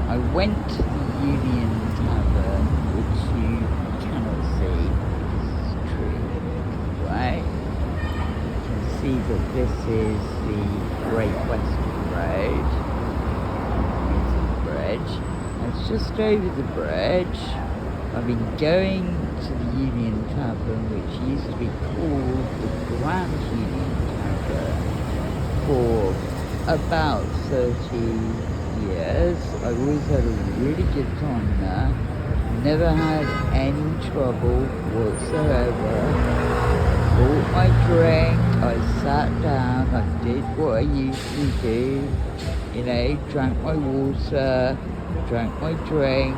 I went to the Union Tavern, which you cannot see because it's a tree, right? You can see that this is the Great Western Road, into the bridge. And it's just over the bridge. I've been going to the Union Tavern, which used to be called the Grand Union Tavern, for about 30 years. I always had a really good time there. Never had any trouble whatsoever. Bought my drink, I sat down, I did what I usually do. You know, drank my water, drank my drink,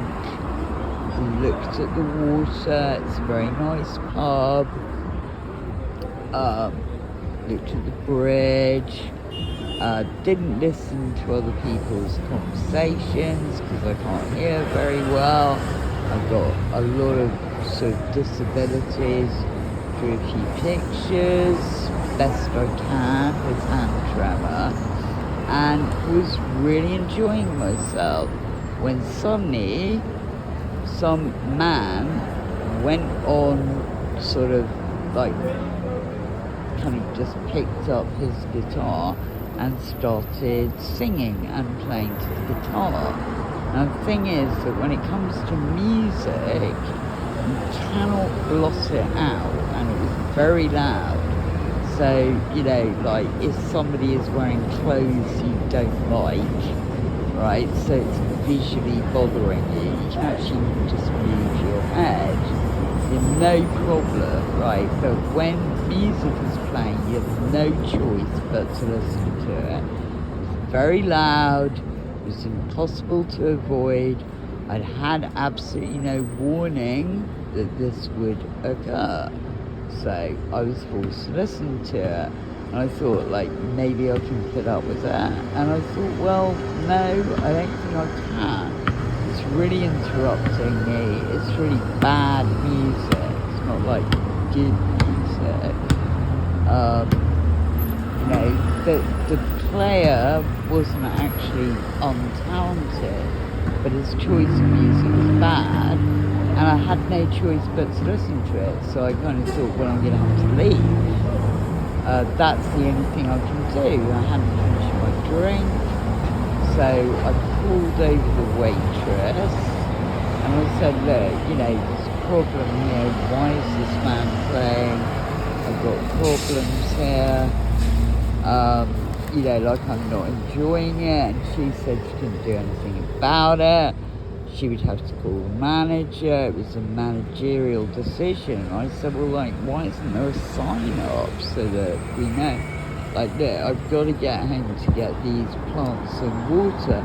looked at the water. It's a very nice pub. Looked at the bridge. Didn't listen to other people's conversations because I can't hear very well. I've got a lot of sort of disabilities. Drew a few pictures, best I can with hand tremor, and was really enjoying myself when suddenly some man went on sort of like kind of just picked up his guitar and started singing and playing to the guitar. Now the thing is that when it comes to music, you cannot blot it out, and it was very loud. So, you know, like if somebody is wearing clothes you don't like, right, so it's visually bothering you, you can actually just move your head. No problem, right? But when music is playing, you have no choice but to listen to it. It was very loud, it was impossible to avoid. I'd had absolutely no warning that this would occur. So I was forced to listen to it. And I thought, like, maybe I can put up with that. And I thought, well, no, I don't think I can. It's really interrupting me. It's really bad music. It's not like good music. You know, the player wasn't actually untalented, but his choice of music was bad, and I had no choice but to listen to it. So I kind of thought, well, I'm going to have to leave. That's the only thing I can do. I hadn't finished my drink. So I called over the waitress and I said, look, you know, there's a problem here. Why is this man playing? I've got problems here. You know, like I'm not enjoying it. And she said she couldn't do anything about it. She would have to call the manager. It was a managerial decision. I said, well, like, why isn't there a sign up so that we know? Like, look, I've got to get home to get these plants some water.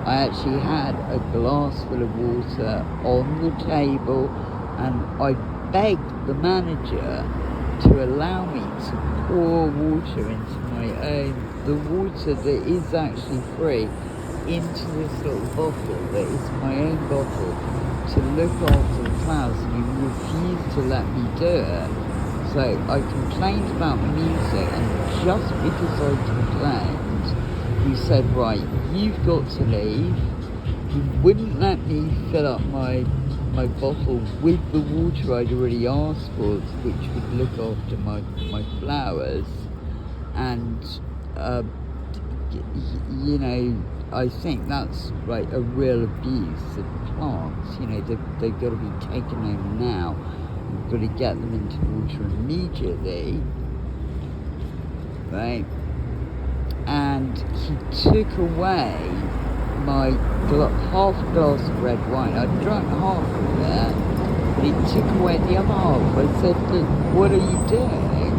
I actually had a glass full of water on the table, and I begged the manager to allow me to pour water into my own, the water that is actually free, into this little bottle that is my own bottle, to look after the flowers, and he refused to let me do it. So I complained about the music, and just because I complained, he said, right, you've got to leave. He wouldn't let me fill up my bottle with the water I'd already asked for, which would look after my flowers. And, you know, I think that's like a real abuse of plants. You know, they've got to be taken home now. You've got to get them into water immediately, right? And he took away my half glass of red wine. I drank half of it, but he took away the other half. I said, look, what are you doing?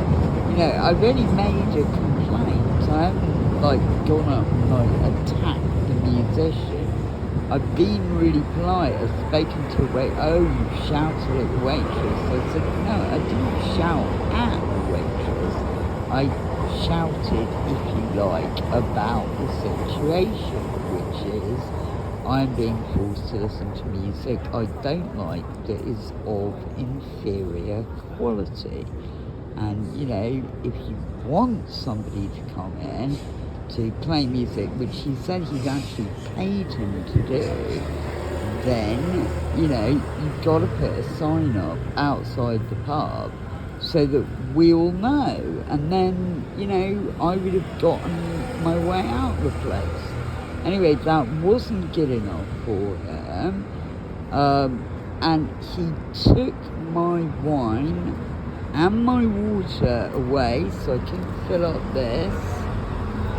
You know, I've only made a complaint. I haven't, like, gone up and, like, attacked the musician. I've been really polite. I've spoken to a wait. Oh, you shouted at the waitress. I said, no, I didn't shout at the waitress. I shouted, if you like, about the situation, which is I'm being forced to listen to music I don't like that is of inferior quality. And, you know, if you want somebody to come in to play music, which he said he's actually paid him to do, then, you know, you've got to put a sign up outside the pub so that we all know. And then, you know, I would have gotten my way out of the place. Anyway, that wasn't good enough for him. And he took my wine and my water away so I couldn't fill up this.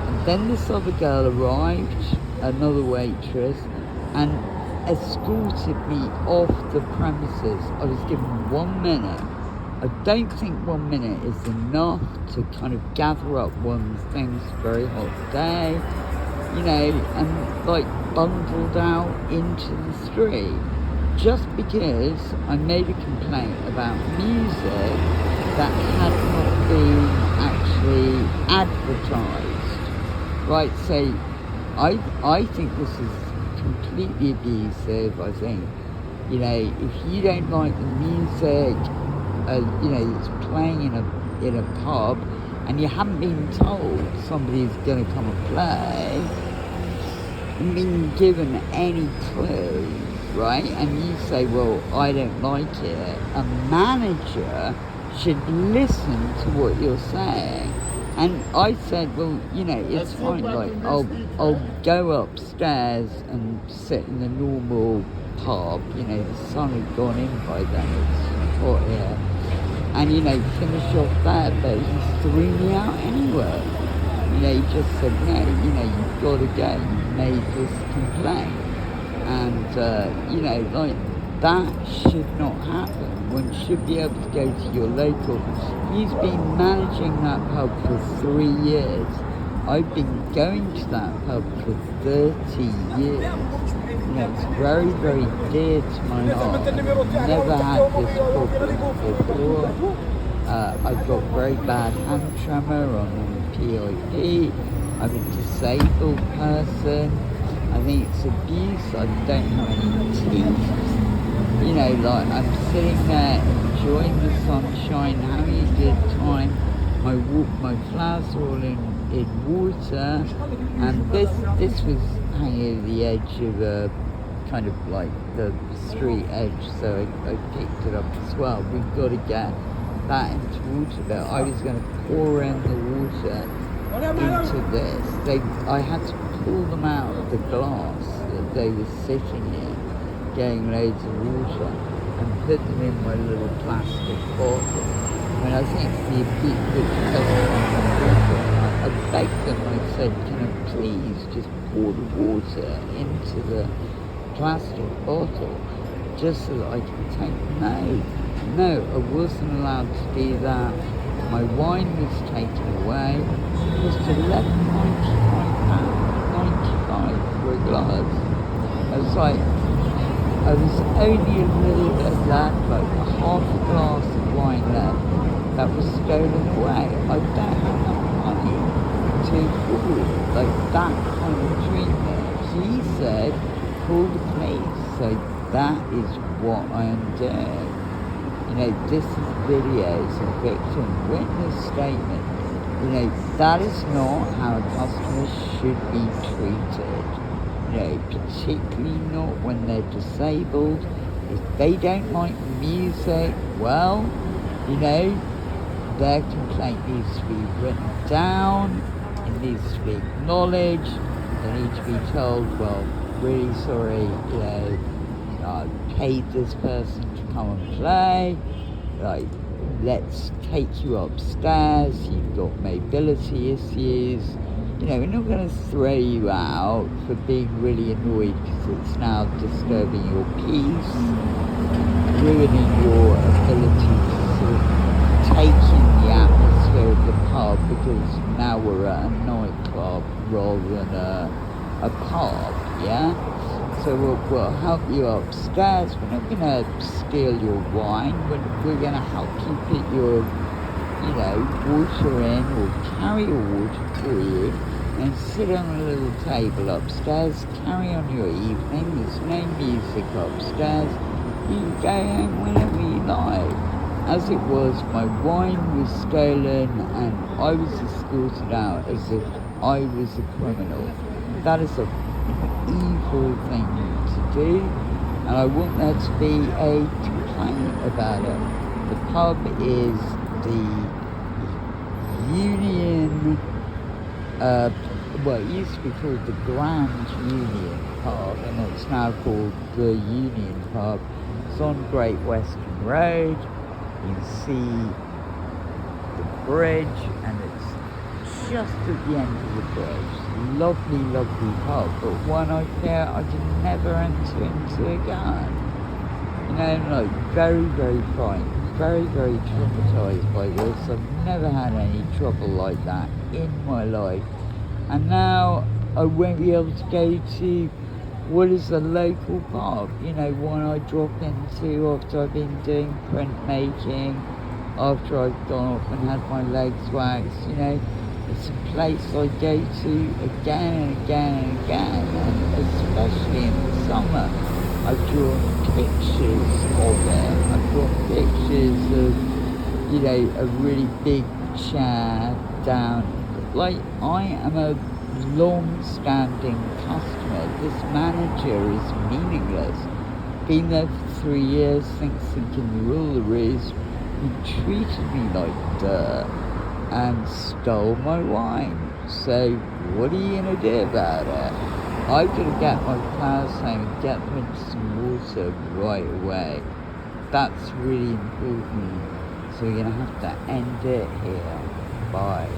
And then this other girl arrived, another waitress, and escorted me off the premises. I was given 1 minute. I don't think 1 minute is enough to kind of gather up one's things. Very hot day, you know, and like bundled out into the street. Just because I made a complaint about music that had not been actually advertised. Right, so I think this is completely abusive. I think, you know, if you don't like the music, you know, it's playing in a pub and you haven't been told somebody's going to come and play, and been given any clue, right? And you say, well, I don't like it. A manager should listen to what you're saying. And I said, well, you know, it's fine. Like, I'll go upstairs and sit in the normal pub. You know, the sun had gone in by then. It's hot here. And, you know, finish off there. But he threw me out anyway. You know, he just said, no, you know, you've got to go. You made this complaint. And, you know, like, that should not happen. One should be able to go to your local. He's been managing that pub for 3 years. I've been going to that pub for 30 years. You know, it's very, very dear to my heart. Never had this problem before. I've got very bad hand tremor on PIP. I'm a disabled person. I think it's abuse. I don't have any teeth. You know, like, I'm sitting there enjoying the sunshine, having a good time. My flowers are all in water, and this was hanging at the edge of a kind of like the street edge, so I picked it up as well. We've got to get that into water there. I was going to pour in the water into this. I had to pull them out of the glass that they were sitting in, getting loads of water, and put them in my little plastic bottle. I mean, I think I begged them, I said, can I please just pour the water into the plastic bottle just so that I can take. No, I wasn't allowed to do that. My wine was taken away. It was £11.95 for a glass. I was like, I was only a little bit left, like half a glass of wine left that was stolen away. I don't have enough money to afford like that kind of treatment. He said, call the police. So that is what I am doing. You know, this is videos of victim witness statement. You know, that is not how customers should be treated. You know, particularly not when they're disabled. If they don't like music, well, you know, their complaint needs to be written down, it needs to be acknowledged, they need to be told, well, really sorry, you know, I paid this person to come and play, like, let's take you upstairs, you've got mobility issues. You know, we're not going to throw you out for being really annoyed because it's now disturbing your peace, ruining your ability to sort of take in the atmosphere of the pub, because now we're at a nightclub rather than a pub, yeah? So we'll help you upstairs. We're not going to steal your wine. We're going to help you put your, you know, water in, or carry your water for you, and sit on a little table upstairs, carry on your evening. There's no music upstairs. You can go home whenever you like. As it was, my wine was stolen and I was escorted out as if I was a criminal. That is an evil thing to do, and I want there to be a complaint about it. The pub is the Union, well, it used to be called the Grand Union Pub, and it's now called the Union Pub. It's on Great Western Road. You can see the bridge, and it's just at the end of the bridge. Lovely, lovely pub, but one I fear I can never enter into again. You know, like, very, very frightened, very, very traumatised by this. I've never had any trouble like that in my life. And now I won't be able to go to what is a local pub, you know, one I drop into after I've been doing printmaking, after I've gone off and had my legs waxed, you know. It's a place I go to again and again and again, and especially in the summer. I've drawn pictures of it. I've drawn pictures of, you know, a really big chair down. Like, I am a long-standing customer. This manager is meaningless. Been there for 3 years, thinks he can rule the roost. He treated me like dirt and stole my wine. So what are you gonna do about it? I've got to get my flowers home and get them into some water right away. That's really important. So we're gonna have to end it here. Bye.